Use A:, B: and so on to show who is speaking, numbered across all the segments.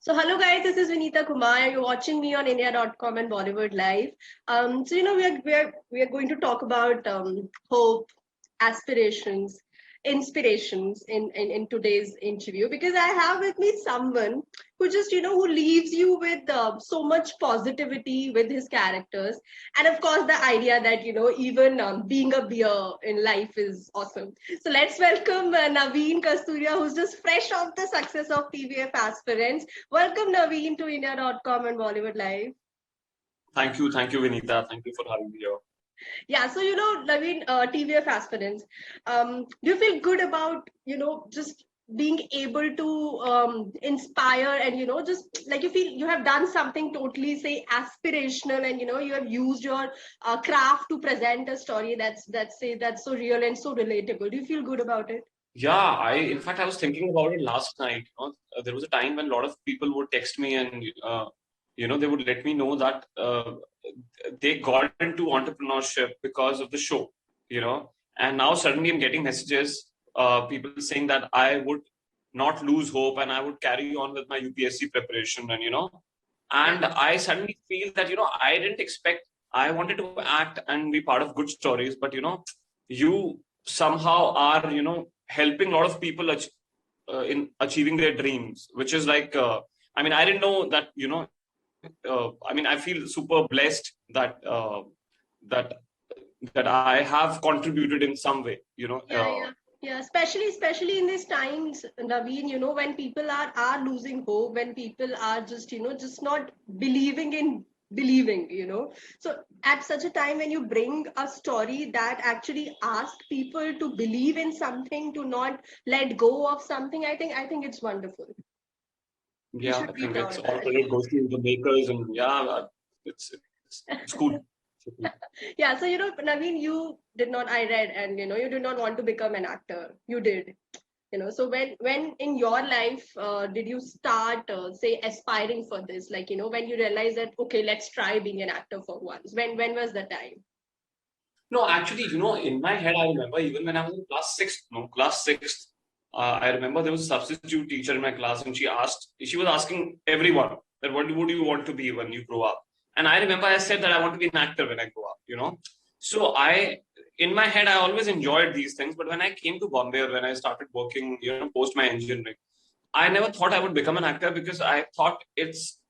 A: So hello guys, this is Vinita Kumar. You're watching me on India.com and Bollywood Live. We are going to talk about hope, aspirations, inspirations in today's interview, because I have with me someone who just who leaves you with so much positivity with his characters, and of course the idea that even being a beer in life is awesome. So let's welcome Naveen Kasturia, who's just fresh off the success of TVF Aspirants. Welcome, Naveen, to India.com and Bollywood Live.
B: Thank you, Vinita. Thank you for having me here.
A: Yeah, so Naveen, TVF Aspirants. Do you feel good about just being able to inspire, and just like you feel you have done something totally say aspirational, and you have used your craft to present a story that's so real and so relatable. Do you feel good about it?
B: Yeah, in fact, I was thinking about it last night. There was a time when a lot of people would text me and, they would let me know that they got into entrepreneurship because of the show, and now suddenly I'm getting messages, people saying that I would not lose hope and I would carry on with my UPSC preparation and I suddenly feel that, I didn't expect, I wanted to act and be part of good stories, but, you somehow are, helping a lot of people in achieving their dreams, which is like, I didn't know that, I feel super blessed that, that, that I have contributed in some way,
A: Yeah, especially in these times, Naveen, when people are losing hope, when people are just not believing in believing, so at such a time when you bring a story that actually asks people to believe in something, to not let go of something, I think it's wonderful. You
B: Yeah,
A: should
B: I
A: be
B: think
A: proud
B: it's
A: of
B: all
A: that.
B: credit goes to the makers, and it's cool.
A: Yeah, so Naveen, you did not, I read, and you did not want to become an actor. You did. So when in your life did you start say aspiring for this, like when you realize that okay, let's try being an actor for once? When was the time?
B: No, actually, in my head, I remember even when I was in class sixth, I remember there was a substitute teacher in my class, and she was asking everyone that what would you want to be when you grow up? And I remember I said that I want to be an actor when I grow up. So in my head, I always enjoyed these things, but when I came to Bombay or when I started working, post my engineering, I never thought I would become an actor because I thought it's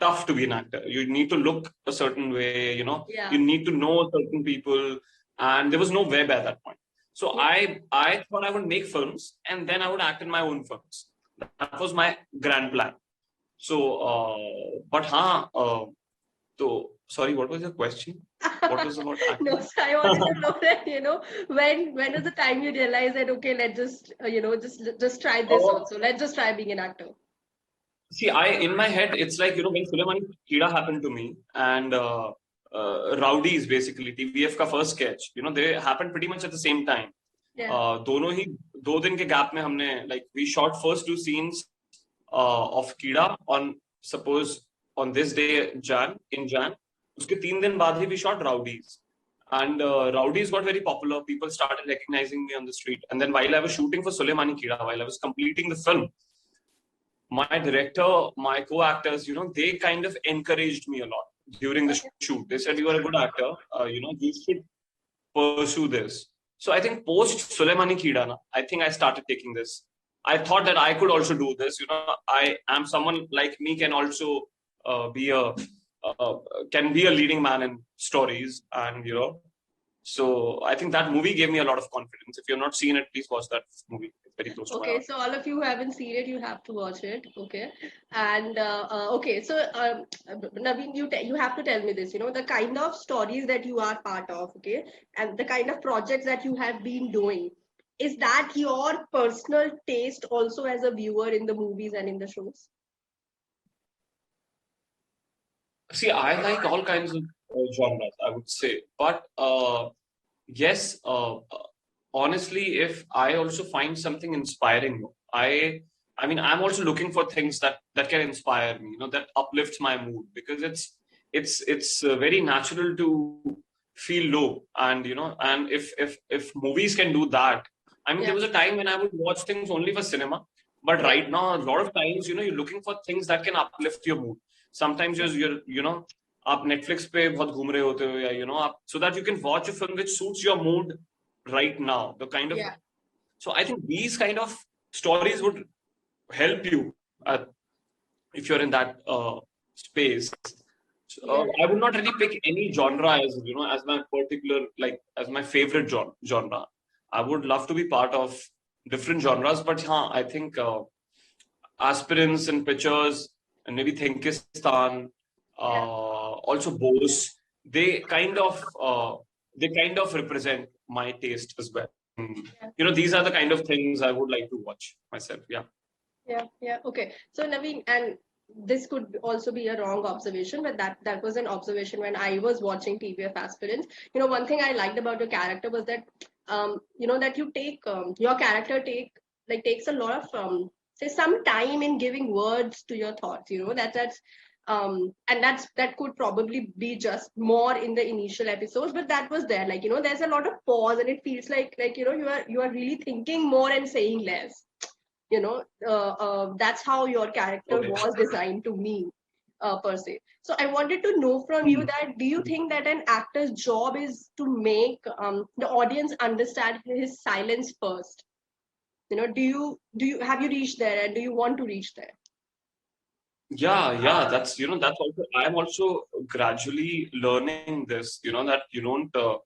B: tough to be an actor. You need to look a certain way,
A: Yeah.
B: you need to know certain people, and there was no web at that point. So
A: Yeah.
B: I thought I would make films and then I would act in my own films. That was my grand plan. So, but so sorry, what was your question? What was about
A: No,
B: acting?
A: so I wanted to know that when was the time you realized that okay, let's just just try this
B: Oh,
A: also. Let's just try being an actor.
B: see, in my head, it's like, when Suleimani Kida happened to me and Rowdies, basically, TVF का first sketch, they happened pretty much at the same time.
A: Yeah.
B: दोनों ही 2 दिन के gap में हमने, like, we shot first 2 scenes of Kida on, suppose, on this day, in Jan. उसके 3 दिन बाद ही we shot Rowdies. And Rowdies got very popular. People started recognizing me on the street. And then while I was shooting for Suleimani Kida, while I was completing the film, my director, my co-actors, they kind of encouraged me a lot during the shoot. They said, you are a good actor, you should pursue this. So I think post Suleimani Kida, I think I started taking this. I thought that I could also do this. I am someone like me can also be uh, can be a leading man in stories, and so I think that movie gave me a lot of confidence. If you've not seen it, please watch that movie. It's very close to my
A: Okay,
B: heart.
A: so all of you who haven't seen it, you have to watch it. Okay, and okay, so Naveen, you have to tell me this. The kind of stories that you are part of, okay, and the kind of projects that you have been doing. Is that your personal taste also as a viewer in the movies and in the shows?
B: See, I like all kinds of genres, I would say. But yes, honestly, if I also find something inspiring, I'm also looking for things that can inspire me, that uplifts my mood, because it's very natural to feel low, and and if movies can do that, there
A: Yeah.
B: was a time when I would watch things only for cinema, But right now, a lot of times, you're looking for things that can uplift your mood. Sometimes you're आप Netflix पे बहुत घूम रहे होते हो या आप so that you can watch a film which suits your mood right now. The kind of
A: Yeah.
B: So I think these kind of stories would help you if you're in that space. So, I would not really pick any genre as my particular as my favorite genre. I would love to be part of different genres, but I think Aspirants and Pictures and maybe Thinkistan, also Bose, they kind of represent my taste as well. These are the kind of things I would like to watch myself.
A: Yeah. Okay. So Naveen, and this could also be a wrong observation, but that was an observation when I was watching TVF Aspirants. One thing I liked about your character was that that you take your character takes a lot of say some time in giving words to your thoughts. And that could probably be just more in the initial episodes, but that was there. There's a lot of pause, and it feels like you are really thinking more and saying less. That's how your character
B: Okay.
A: was designed to me, per se. So I wanted to know from you that do you think that an actor's job is to make the audience understand his silence first? Have you reached there, and do you want to reach there?
B: Yeah, that's also, I'm also gradually learning this, that you don't, uh,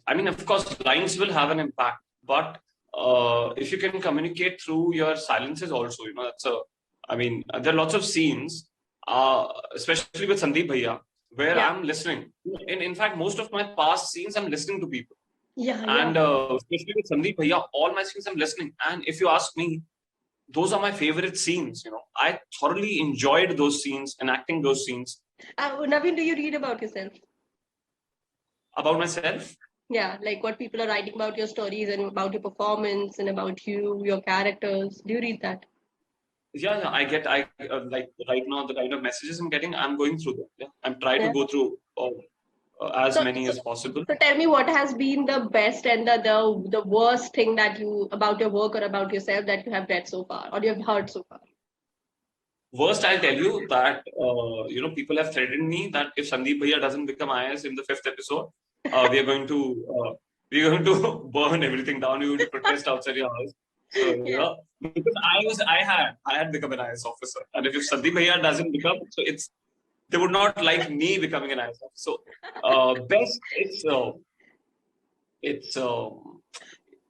B: I mean, of course, lines will have an impact, but if you can communicate through your silences also, I mean, there are lots of scenes, especially with Sandeep Bhaiya, where
A: Yeah.
B: I'm listening. In fact, most of my past scenes, I'm listening to people.
A: Yeah.
B: And especially with Sandeep Bhaiya, all my scenes I'm listening. And if you ask me, those are my favorite scenes. I thoroughly enjoyed those scenes, enacting those scenes.
A: Naveen, do you read about yourself?
B: About myself?
A: Yeah, like what people are writing about your stories and about your performance and about you, your characters. Do you read that?
B: Yeah, I like right now the kind of messages I'm getting, I'm going through them. Yeah, I'm trying to
A: Yeah.
B: go through as
A: So,
B: many
A: so,
B: as possible.
A: so tell me what has been the best and the worst thing that you about your work or about yourself that you have read so far or you have heard so far.
B: Worst, I'll tell you that people have threatened me that if Sandeep Bhaiya doesn't become IS in the 5th episode, we are going to burn everything down. We are going to protest outside your house. So
A: Yeah.
B: because I had become an IS officer, and if Sandeep Bhaiya doesn't become, so they would not like me becoming an IS officer. So best, it's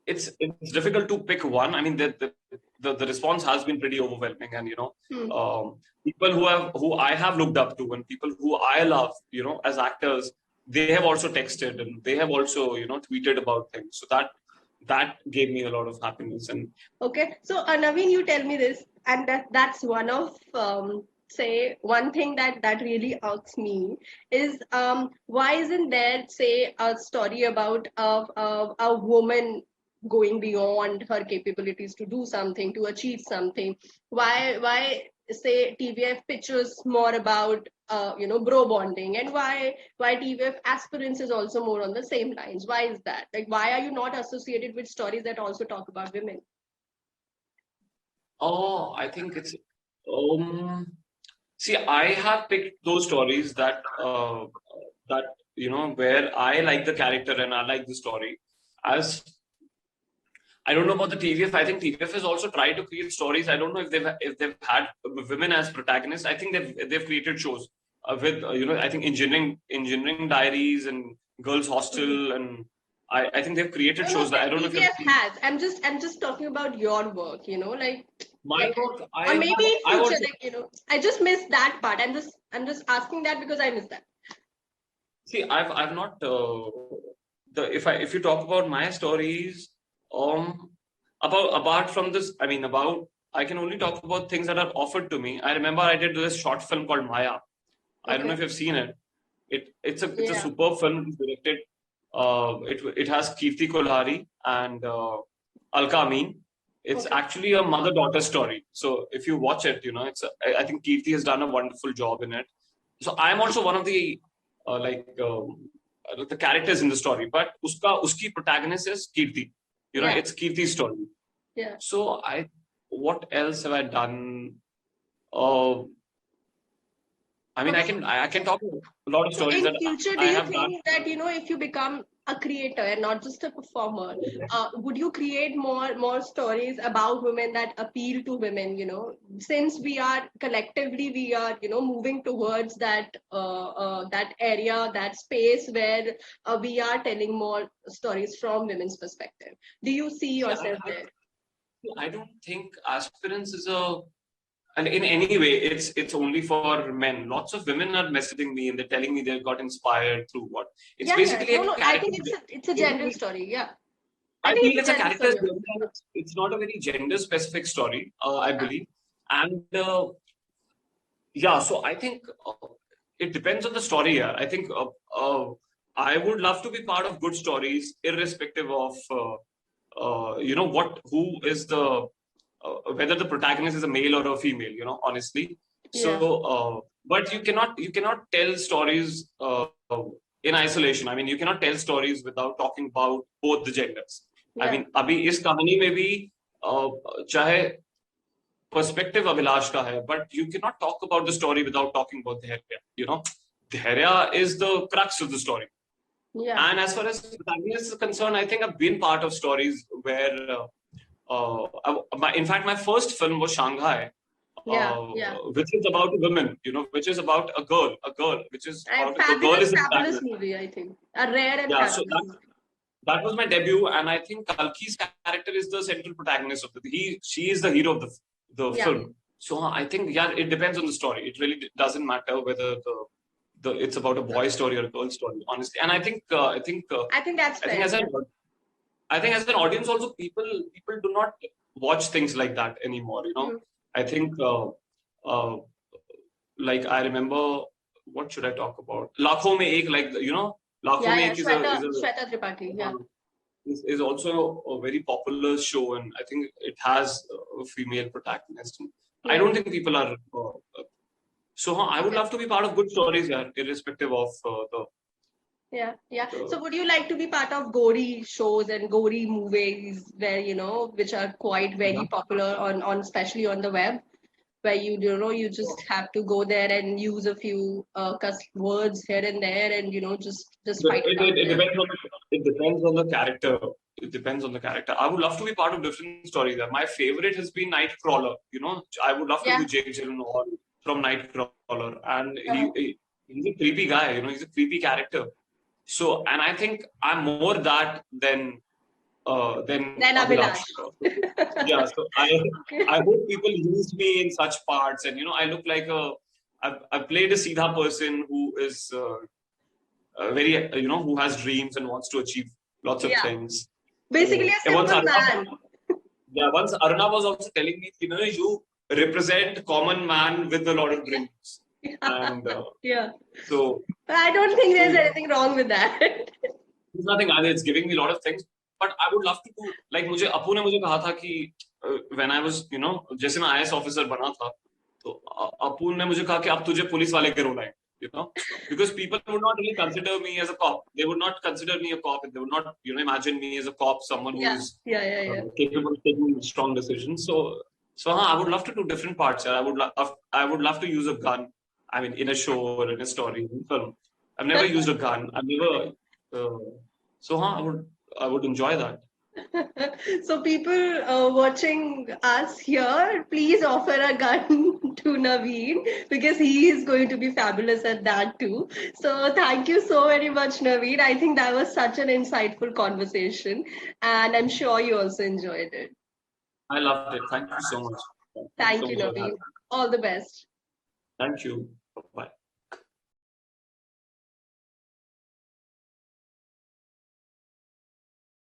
B: it's difficult to pick one. I mean, the response has been pretty overwhelming, and people who I have looked up to and people who I love, as actors, they have also texted and they have also tweeted about things. So that gave me a lot of happiness. And
A: Okay. So Naveen, you tell me this, and that's one of say one thing that really irks me is why isn't there say a story about a woman going beyond her capabilities to do something to achieve something? Why say TVF pictures more about bro bonding, and why TVF Aspirants is also more on the same lines? Why is that? Like, why are you not associated with stories that also talk about women?
B: I think it's see, I have picked those stories that where I like the character and I like the story. As I don't know about the TVF. I think TVF has also tried to create stories. I don't know if they've had women as protagonists. I think they've created shows with I think engineering diaries and girls hostel, and I think they've created
A: No,
B: shows that I don't know if you've
A: TVF
B: seen.
A: has. I'm just talking about your work.
B: My work,
A: or maybe in
B: I
A: future,
B: also
A: I just missed that part. I'm just asking that because I missed that.
B: see. I've not if you talk about my stories, apart from this, I mean about I can only talk about things that are offered to me. I remember I did this short film called Maya. I don't know
A: Okay.
B: if you've seen it. It's a
A: Yeah.
B: superb film. It's directed. It has Kirti Kolhari and Alka Amin. It's
A: Okay.
B: actually a mother-daughter story. So if you watch it, I think Kirti has done a wonderful job in it. So I'm also one of the the characters in the story, but uski protagonist is Kirti.
A: Yeah.
B: It's Kirti's story.
A: Yeah.
B: So what else have I done? Uh, I mean, I can talk a lot of
A: So
B: stories
A: in
B: that
A: future, do
B: I
A: you
B: have done.
A: think that, if you become a creator and not just a performer, would you create more stories about women that appeal to women? Since we are collectively, we are moving towards that area, that space where we are telling more stories from women's perspective. Do you see
B: See,
A: yourself there?
B: I don't think aspirants is and in any way, it's only for men. Lots of women are messaging me and they're telling me they got inspired through what? It's
A: Yeah, yeah.
B: basically
A: No,
B: a
A: no. I
B: character.
A: think it's a general story. Yeah, I
B: I
A: think
B: feel
A: it's
B: it's
A: a
B: a
A: general
B: character
A: story.
B: story. And it's not a very gender specific story, I
A: Yeah,
B: believe. And yeah, so I think it depends on the story here. I think I would love to be part of good stories, irrespective of who is the whether the protagonist is a male or a female. Honestly.
A: yeah,
B: So, but you cannot tell stories in isolation. I mean, you cannot tell stories without talking about both the genders. I
A: yeah.
B: mean, अभी इस कहानी में भी चाहे perspective Abhilash ka hai, but you cannot talk about the story without talking about Dhairya. Dhairya is the crux of the story.
A: Yeah,
B: And as far as protagonist is concerned, I think I've been part of stories where, in fact, my first film was Shanghai,
A: yeah, yeah.
B: which is about a woman, which is about a girl, which is
A: A
B: about the girl
A: fabulous,
B: is the
A: fabulous
B: protagonist.
A: movie, I think. A rare and
B: Yeah, so
A: fabulous movie.
B: that was my debut, and I think Kalki's character is the central protagonist of she is the hero of the
A: Yeah,
B: film. So I think it depends on the story. It really doesn't matter whether it's about a boy story or a girl story, honestly. And
A: I think that's
B: I think
A: fair. Yeah.
B: I think as an audience also people do not watch things like that anymore.
A: Mm.
B: I think uh, like I remember, what should I talk about? Lakhon Mein Ek, like Lakhon
A: Yeah,
B: Mein
A: yeah.
B: Ek
A: Shweta Tripathi. Yeah,
B: is also a very popular show, and I think it has a female protagonist. I
A: yeah,
B: don't think people are. I would
A: yeah,
B: love to be part of good stories, yeah, irrespective of
A: yeah, yeah. So,
B: the.
A: would you like to be part of gory shows and gory movies where which are quite
B: Yeah.
A: very popular on especially on the web, where you just have to go there and use a few cuss words here and there, and just fight it out
B: It
A: there.
B: depends on it depends on the character. It depends on the character. I would love to be part of different stories. My favorite has been Nightcrawler. I would love to
A: Yeah.
B: do Jake Gyllenhaal from Nightcrawler, and
A: Uh-huh.
B: he's a creepy guy. He's a creepy character. So, and I think I'm more that than
A: Then
B: Abhilash.
A: Abhilash.
B: Yeah. So
A: Okay.
B: I hope people use me in such parts, and I look like I played a Siddha person who is. Very who has dreams and wants to achieve lots of
A: Yeah.
B: things.
A: Basically a
B: And once
A: simple
B: Aruna,
A: man.
B: once Aruna was also telling me, you represent common man with a lot of dreams, and
A: Yeah.
B: so
A: But I don't think there's
B: so
A: anything wrong with that.
B: there's nothing other. It's giving me a lot of things, but I would love to do like मुझे अपू ने मुझे कहा था कि when I was जैसे मैं IAS officer बना था तो अपू ने मुझे कहा कि अब तुझे पुलिस वाले के रोल आए. Because people would not really consider me as a cop. They would not consider me a cop. They would not, imagine me as a cop, someone who
A: Yeah.
B: is
A: Yeah. Yeah. Yeah.
B: capable of taking strong decisions. So I would love to do different parts. Yeah. I would love to use a gun. I mean, in a show or in a story, in film. I've never used a gun. I've never. Uh, I would enjoy that.
A: So people watching us here, please offer a gun to Naveen because he is going to be fabulous at that too. So thank you so very much, Naveen. I think that was such an insightful conversation, and I'm sure you also enjoyed it.
B: I loved it. Thank you so much. Thank you
A: Thank
B: so
A: you,
B: much for having
A: Naveen.
B: me.
A: All the best.
B: Thank you. Bye.